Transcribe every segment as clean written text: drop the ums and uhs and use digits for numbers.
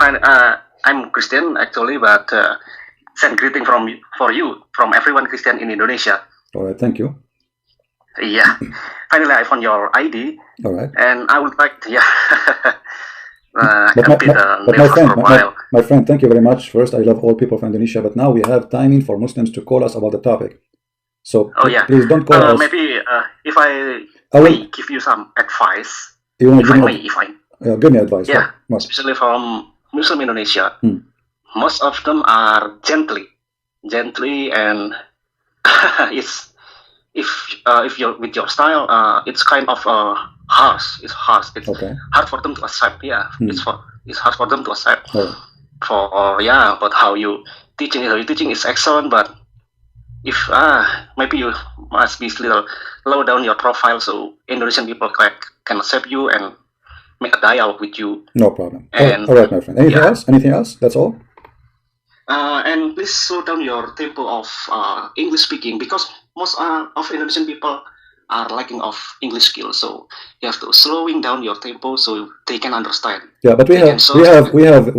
Hi, I'm Christian actually, but send greeting for you from everyone Christian in Indonesia. All right, thank you. Yeah, finally I found your ID. All right. And I would like to, But my friend, thank you very much. First, I love all people from Indonesia, but now we have timing for Muslims to call us about the topic. So please don't call us. Maybe if I may give you some advice. You want to give me advice? Yeah, especially from Muslim Indonesia. Most of them are gently, and if you're with your style, it's kind of harsh. It's harsh. It's hard for them to accept. Yeah, it's hard for them to accept. But how you teaching is excellent, but if maybe you must be little low down your profile so Indonesian people can accept you and make a dialogue with you. No problem. All right, my friend. Anything else? That's all. And please slow down your tempo of English speaking, because most of Indonesian people are lacking of English skills. So you have to slowing down your tempo so they can understand. Yeah, but we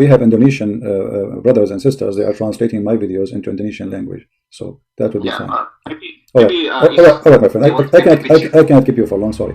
have Indonesian brothers and sisters. They are translating my videos into Indonesian language, so that would be fine. All right, my friend. I cannot keep you for long. Sorry.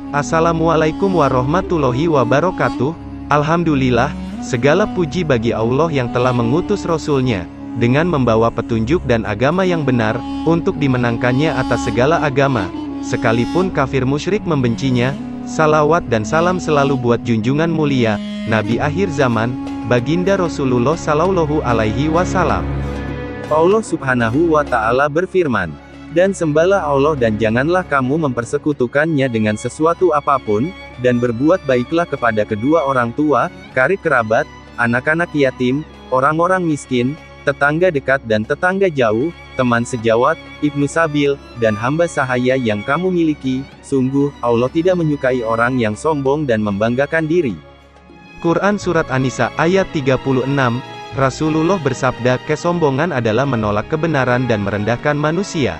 Assalamualaikum warahmatullahi wabarakatuh. Alhamdulillah, segala puji bagi Allah yang telah mengutus Rasul-Nya dengan membawa petunjuk dan agama yang benar untuk dimenangkannya atas segala agama, sekalipun kafir musyrik membencinya. Salawat dan salam selalu buat junjungan mulia Nabi akhir zaman, Baginda Rasulullah Shallallahu Alaihi Wasallam. Allah Subhanahu wa Ta'ala berfirman, dan sembahlah Allah dan janganlah kamu mempersekutukannya dengan sesuatu apapun, dan berbuat baiklah kepada kedua orang tua, karib kerabat, anak-anak yatim, orang-orang miskin, tetangga dekat dan tetangga jauh, teman sejawat, ibnu sabil, dan hamba sahaya yang kamu miliki. Sungguh, Allah tidak menyukai orang yang sombong dan membanggakan diri. Quran Surat An-Nisa ayat 36, Rasulullah bersabda, kesombongan adalah menolak kebenaran dan merendahkan manusia.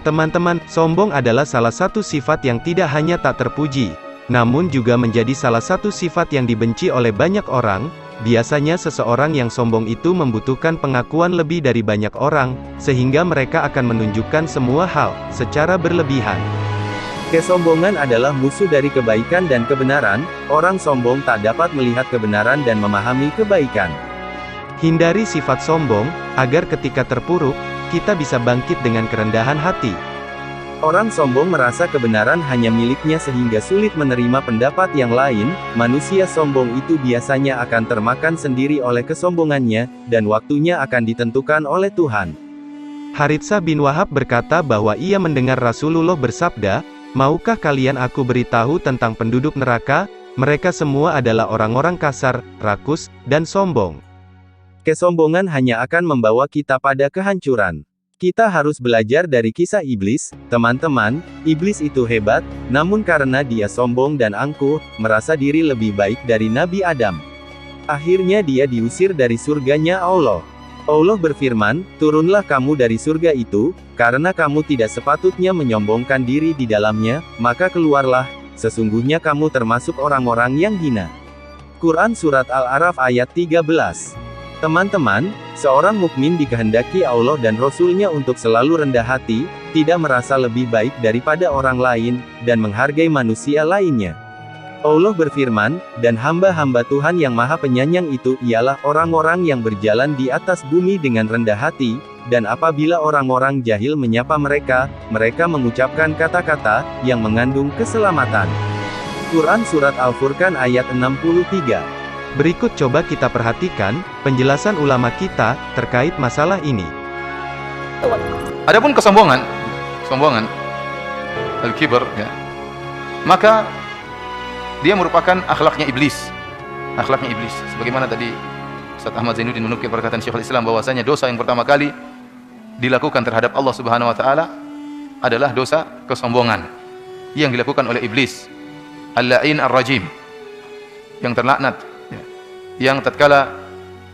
Teman-teman, sombong adalah salah satu sifat yang tidak hanya tak terpuji, namun juga menjadi salah satu sifat yang dibenci oleh banyak orang. Biasanya seseorang yang sombong itu membutuhkan pengakuan lebih dari banyak orang, sehingga mereka akan menunjukkan semua hal secara berlebihan. Kesombongan adalah musuh dari kebaikan dan kebenaran. Orang sombong tak dapat melihat kebenaran dan memahami kebaikan. Hindari sifat sombong, agar ketika terpuruk, kita bisa bangkit dengan kerendahan hati. Orang sombong merasa kebenaran hanya miliknya sehingga sulit menerima pendapat yang lain. Manusia sombong itu biasanya akan termakan sendiri oleh kesombongannya, dan waktunya akan ditentukan oleh Tuhan. Haritsah bin Wahab berkata bahwa ia mendengar Rasulullah bersabda, maukah kalian aku beritahu tentang penduduk neraka? Mereka semua adalah orang-orang kasar, rakus, dan sombong. Kesombongan hanya akan membawa kita pada kehancuran. Kita harus belajar dari kisah iblis, teman-teman. Iblis itu hebat, namun karena dia sombong dan angkuh, merasa diri lebih baik dari Nabi Adam. Akhirnya dia diusir dari surganya Allah. Allah berfirman, turunlah kamu dari surga itu, karena kamu tidak sepatutnya menyombongkan diri di dalamnya, maka keluarlah, sesungguhnya kamu termasuk orang-orang yang hina. Quran Surat Al-A'raf ayat 13. Teman-teman, seorang mukmin dikehendaki Allah dan Rasul-Nya untuk selalu rendah hati, tidak merasa lebih baik daripada orang lain, dan menghargai manusia lainnya. Allah berfirman, dan hamba-hamba Tuhan yang Maha Penyayang itu ialah orang-orang yang berjalan di atas bumi dengan rendah hati, dan apabila orang-orang jahil menyapa mereka, mereka mengucapkan kata-kata yang mengandung keselamatan. Quran Surat Al-Furqan ayat 63. Berikut coba kita perhatikan penjelasan ulama kita terkait masalah ini. Adapun kesombongan, al-kibr, ya, maka dia merupakan akhlaknya iblis. Sebagaimana tadi Ustaz Ahmad Zainuddin menukil perkataan Syekhul Islam bahwasanya dosa yang pertama kali dilakukan terhadap Allah Subhanahu wa taala adalah dosa kesombongan yang dilakukan oleh iblis, al-la'in ar-rajim, yang terlaknat. Yang tatkala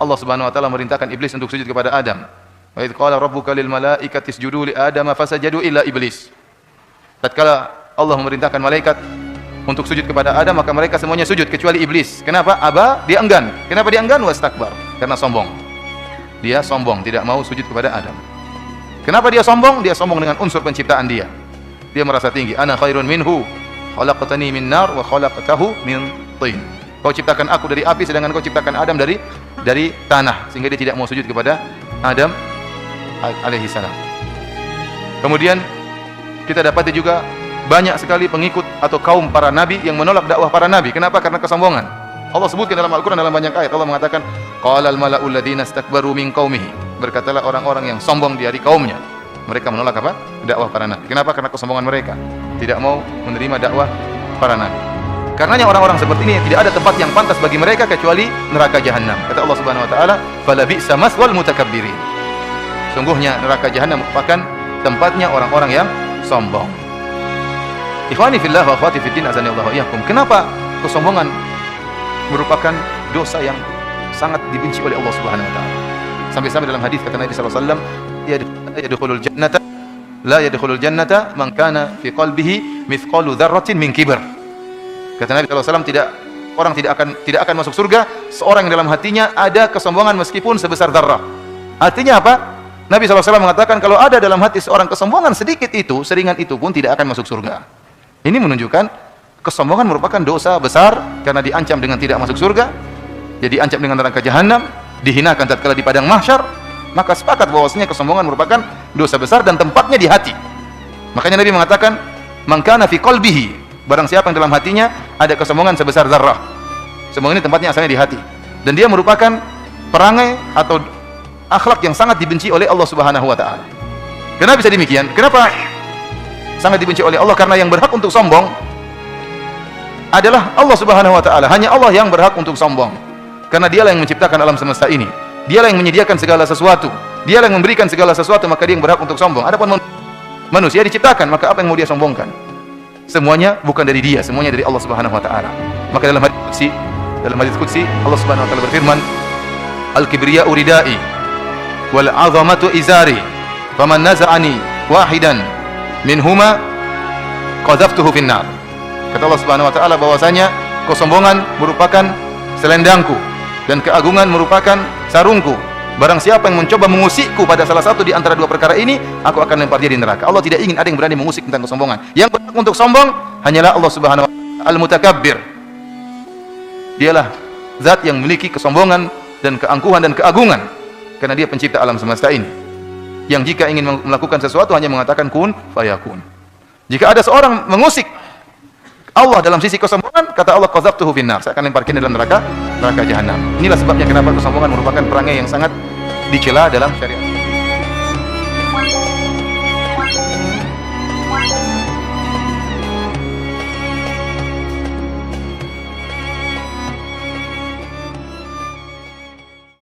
Allah Subhanahu wa taala merintahkan iblis untuk sujud kepada Adam. Wa idz qala rabbuka lil malaikati isjudu li Adam fasajadu illa iblis. Tatkala Allah memerintahkan malaikat untuk sujud kepada Adam, maka mereka semuanya sujud kecuali iblis. Kenapa? Aba, dia enggan. Kenapa dia enggan? Wastakbar, karena sombong. Dia sombong, tidak mau sujud kepada Adam. Kenapa dia sombong? Dia sombong dengan unsur penciptaan dia. Dia merasa tinggi. Ana khairun minhu, khalaqtani min nar wa khalaqtahu min tin. Kau ciptakan aku dari api, sedangkan kau ciptakan Adam dari tanah, sehingga dia tidak mau sujud kepada Adam alaihi salam. Kemudian kita dapati juga banyak sekali pengikut atau kaum para nabi yang menolak dakwah para nabi. Kenapa? Karena kesombongan. Allah sebutkan dalam Al-Quran dalam banyak ayat. Allah mengatakan, qalal mala'ul ladzina istakbaru min qaumihi. Berkatalah orang-orang yang sombong dari kaumnya. Mereka menolak apa? Dakwah para nabi. Kenapa? Karena kesombongan mereka. Tidak mau menerima dakwah para nabi. Karenanya orang-orang seperti ini tidak ada tempat yang pantas bagi mereka kecuali neraka jahanam. Kata Allah Subhanahu wa taala, "Fala bi'sa maswal mutakabbirin." Sungguhnya neraka jahanam merupakan tempatnya orang-orang yang sombong. Ikhwani fillah wa akhwati fiddin, azanillahu wa iyyakum. Kenapa kesombongan merupakan dosa yang sangat dibenci oleh Allah Subhanahu wa taala? Sampai-sampai dalam hadis kata Nabi sallallahu alaihi wasallam, la yadkhulul jannata man kana fi qalbihi mithqalu dzarratin min kibr. Kata Nabi sallallahu alaihi wasallam, orang tidak akan masuk surga seorang yang dalam hatinya ada kesombongan meskipun sebesar dzarrah. Artinya apa? Nabi sallallahu alaihi wasallam mengatakan kalau ada dalam hati seorang kesombongan sedikit itu, seringan itu pun tidak akan masuk surga. Ini menunjukkan kesombongan merupakan dosa besar karena diancam dengan tidak masuk surga, jadi diancam dengan neraka jahanam, dihinakan tatkala di padang mahsyar. Maka sepakat bahwasanya kesombongan merupakan dosa besar dan tempatnya di hati. Makanya Nabi mengatakan, "Man kana fi qalbihi", barang siapa yang dalam hatinya ada kesombongan sebesar zarrah. Sombong ini tempatnya asalnya di hati. Dan dia merupakan perangai atau akhlak yang sangat dibenci oleh Allah Subhanahu wa taala. Kenapa bisa demikian? Kenapa sangat dibenci oleh Allah? Karena yang berhak untuk sombong adalah Allah Subhanahu wa taala. Hanya Allah yang berhak untuk sombong. Karena dialah yang menciptakan alam semesta ini. Dialah yang menyediakan segala sesuatu. Dialah yang memberikan segala sesuatu, maka dia yang berhak untuk sombong. Adapun manusia diciptakan, maka apa yang mau dia sombongkan? Semuanya bukan dari dia, semuanya dari Allah Subhanahu wa taala. Maka dalam hadis qudsi Allah Subhanahu wa taala berfirman, "Al-kibriya'u ridai wal 'azamatu izari, faman naza'ani wahidan minhuma qadzaftuhu finnar." Kata Allah Subhanahu wa taala bahwasanya kesombongan merupakan selendangku dan keagungan merupakan sarungku. Barang siapa yang mencoba mengusikku pada salah satu di antara dua perkara ini, aku akan lempar dia di neraka. Allah tidak ingin ada yang berani mengusik tentang kesombongan. Yang berhak untuk sombong hanyalah Allah Subhanahu wa taala, Al-Mutakabbir. Dialah zat yang memiliki kesombongan dan keangkuhan dan keagungan karena dia pencipta alam semesta ini. Yang jika ingin melakukan sesuatu hanya mengatakan kun fayakun. Jika ada seorang mengusik Allah dalam sisi kesombongan, kata Allah, qadzaftuhu finnar, saya akan lemparkan dalam neraka jahanam. Inilah sebabnya kenapa kesombongan merupakan perangai yang sangat dicela dalam syariat.